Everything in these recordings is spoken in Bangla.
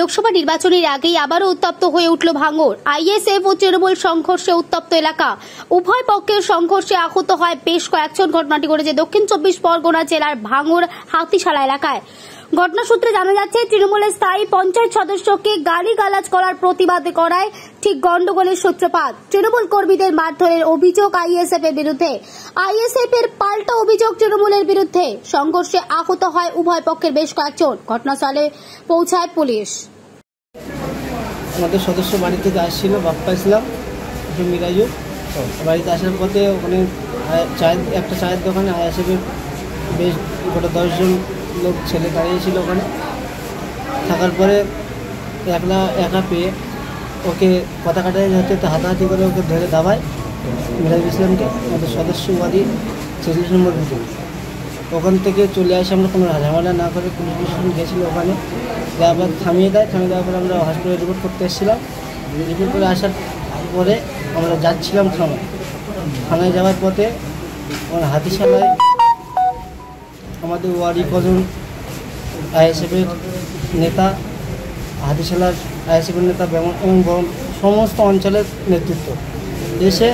লোকসভা নির্বাচনের আগেই আবারও উত্তপ্ত হয়ে উঠল ভাঙড়। আইএসএফ ও তৃণমূল সংঘর্ষে উত্তপ্ত এলাকা। উভয় পক্ষের সংঘর্ষে আহত হয় বেশ কয়েকজন। ঘটনাটি ঘটেছে দক্ষিণ 24 পরগনা জেলার ভাঙড় হাতিশালা এলাকায়। ঘটনা সূত্রে জানা যাচ্ছে, তৃণমূলের স্থায়ী পঞ্চায়েত সদস্যকে গালিগালাজ করার প্রতিবাদ করায় ঠিক গন্ডগোলের সূত্রপাত। তৃণমূল কর্মীদের মারধরের অভিযোগ আইএসএফ এর বিরুদ্ধে, আইএসএফ এর পাল্টা অভিযোগ তৃণমূলের বিরুদ্ধে। সংঘর্ষে আহত হয় উভয় পক্ষের বেশ কয়েকজন। ঘটনাস্থলে পৌঁছায় পুলিশ। আমাদের সদস্য বাড়ি থেকে আসছিল, বাপ্পা ইসলাম মিরাজু। বাড়িতে আসার পথে ওখানে একটা চায়ের দোকানে আইএসএফের বেশ গোটা 10 জন লোক ছেলে দাঁড়িয়েছিল ওখানে। থাকার পরে একা পেয়ে ওকে কথা কাটাই হতে হাতাহাতি করে ওকে ধরে দাবায় মিরাজ ইসলামকে, আমাদের সদস্য ওয়াদি 46 নম্বর বুথে। ওখান থেকে চলে আসে, আমরা কোনো ঝামেলা না করে পুলিশ স্টেশন গেছিলো ওখানে। আবার থামিয়ে দেওয়ার পরে আমরা হসপিটালে রিপোর্ট করতে এসেছিলাম। রিপোর্ট করে আসার পরে আমরা যাচ্ছিলাম থানায় যাওয়ার পথে আমার হাতিশালায় আমাদের ওয়ারি কজন আইএসএফের নেতা, হাতিশালার আইএসএফের নেতা এবং সমস্ত অঞ্চলের নেতৃত্ব এসে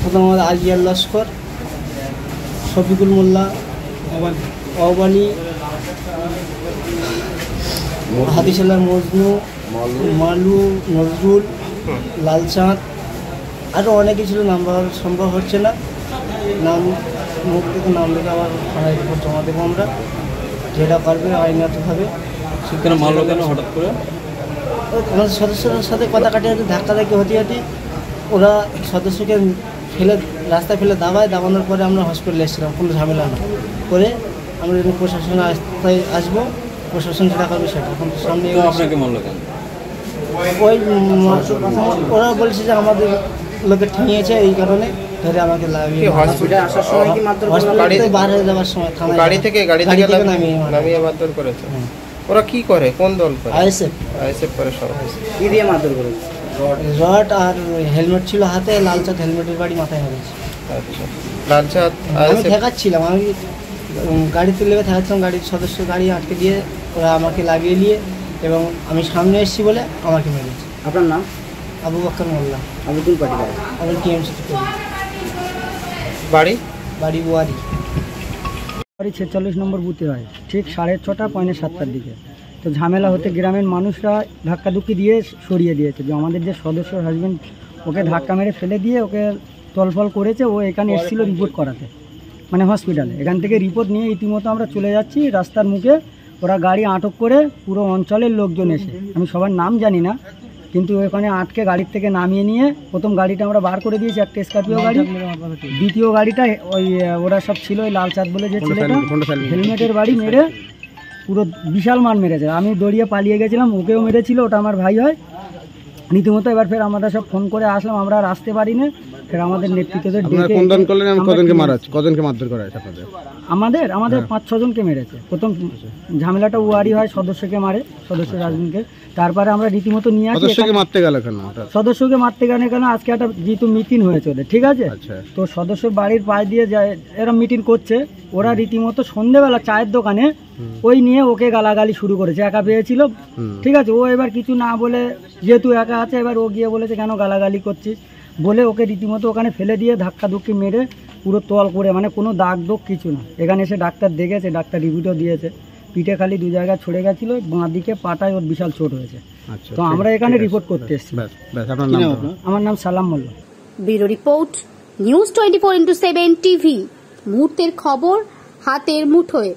প্রথম আমাদের আজিয়ার লস্কর, শফিকুল মোল্লা, অবালি, হাতিশালার মজনু, মালু, নজরুল, লালচাঁদ, আরও অনেকে ছিল। নাম বলা সম্ভব হচ্ছে না, মুখ থেকে নাম লেখে আবার থানায় রিপোর্ট জমা দেবো আমরা, যেটা পারবে আইনগতভাবে। সেখানে মারলো কেন হঠাৎ করে? আমাদের সদস্যদের সাথে কথা কাটিয়ে ধাক্কাধাক্কি হতে ওরা সদস্যকে রাস্তায় ফেলে দাবানোর পরে আমরা হসপিটালে এসেছিলাম, কোনো ঝামেলা না করে। আমরা যখন প্রশাসনে আসবো, প্রশাসন যেটা করবে সেটা। এখন সামনে আপনাকে মারলো কেন? ওরা বলছে যে আমাদের লোকে ঠেঙিয়েছে, এই কারণে ধরে আমাকে লাগিয়ে হসপিটালে আসার সময় কি মারধর হসপিটালে বার হয়ে যাওয়ার সময় গাড়ি থেকে নামিয়ে মারধর করেছে? ওরা কি করে, কোন দল করে? আইএসএফ করে। সব কি দিয়ে মারধর করেছে? রড আর হেলমেট ছিল হাতে, লালচাঁদ হেলমেটের বাড়ি মাথায় মেরেছে। আচ্ছা, লালচাঁদ আমি ঠেকাচ্ছিলাম, আমি গাড়িতে লেগে ঠেকাচ্ছিলাম, গাড়ির সদস্য গাড়ি আটকে দিয়ে ওরা আমাকে লাগিয়ে নিয়ে, এবং আমি সামনে এসেছি বলে আমাকে মেরেছে। আপনার নাম? আবু বকর মোল্লা। আপনি কোন পার্টি করেন? আমি টিএমসি করি। বাড়ি বুয়ারি। 46 নম্বর বুথে হয়, ঠিক 6:30 পৌনে 7টার দিকে। তো ঝামেলা হতে গ্রামের মানুষরা ধাক্কাধুক্কি দিয়ে সরিয়ে দিয়েছে। যে আমাদের যে সদস্য হাজব্যান্ড, ওকে ধাক্কা মেরে ফেলে দিয়ে ওকে তলফল করেছে। ও এখানে এসেছিলো রিপোর্ট করাতে, মানে হসপিটালে। এখান থেকে রিপোর্ট নিয়ে ইতিমধ্যে আমরা চলে যাচ্ছি। রাস্তার মুখে ওরা গাড়ি আটক করে, পুরো অঞ্চলের লোকজন এসে, আমি সবার নাম জানি না, কিন্তু ওখানে আটকে গাড়ির থেকে নামিয়ে নিয়ে প্রথম গাড়িটা আমরা বার করে দিয়েছি, একটা স্করপিও গাড়ি। দ্বিতীয় গাড়িটা ওই ওরা সব ছিল, ওই লালচাঁদ বলে যে ছেলেটা, হেলমেটের বাড়ি মেরে পুরো বিশাল মার মেরেছে। আমি দৌড়িয়ে পালিয়ে গেছিলাম, ওকেও মেরেছিল, ওটা আমার ভাই হয় রীতিমতো। এবার ফের আমরা সব ফোন করে আসলাম, আমরা আর আসতে পারি না। ফের আমাদের নেতৃত্বদের কজনকে মারধর করা হয়েছে আপনাদের? আমাদের 5-6 জনকে মেরেছে। প্রথম ঝামেলাটা ওয়ারি হয়, সদস্যকে মারে, সদস্য রাজনীতিকে। তারপরে আমরা রীতিমতো নিয়ে আসি। সদস্যকে মারতে গেলে কেন আজকে একটা যেহেতু মিটিং হয়েছে ওদের, ঠিক আছে, তো সদস্য বাড়ির পাশ দিয়ে যায়, এরা মিটিং করছে। ওরা রীতিমতো সন্ধ্যেবেলা চায়ের দোকানে ওই নিয়ে ওকে গালাগালি শুরু করেছে। একা পেয়েছিল, ঠিক আছে। ও এবার কিছু না বলে, যেহেতু একা আছে, এবার ও গিয়ে বলেছে কেন গালাগালি করছিস বলে ওকে রীতিমতো ওখানে ফেলে দিয়ে ধাক্কাধুক্কি মেরে পুরো তল করে, মানে কোনো দাগ দোগ কিছু না। এখানে এসে ডাক্তার দেখেছে, ডাক্তার রিভিউও দিয়েছে। পিঠে খালি 2 জায়গায় ছড়ে গেছিলো, বাঁ দিকে পাটায় ওর বিশাল চোট হয়েছে। তো আমরা এখানে রিপোর্ট করতে এসেছি। আমার নাম Salam Molla. Bureau report, news 24x7 TV. মুহূর্তের খবর হাতের মুঠোয়।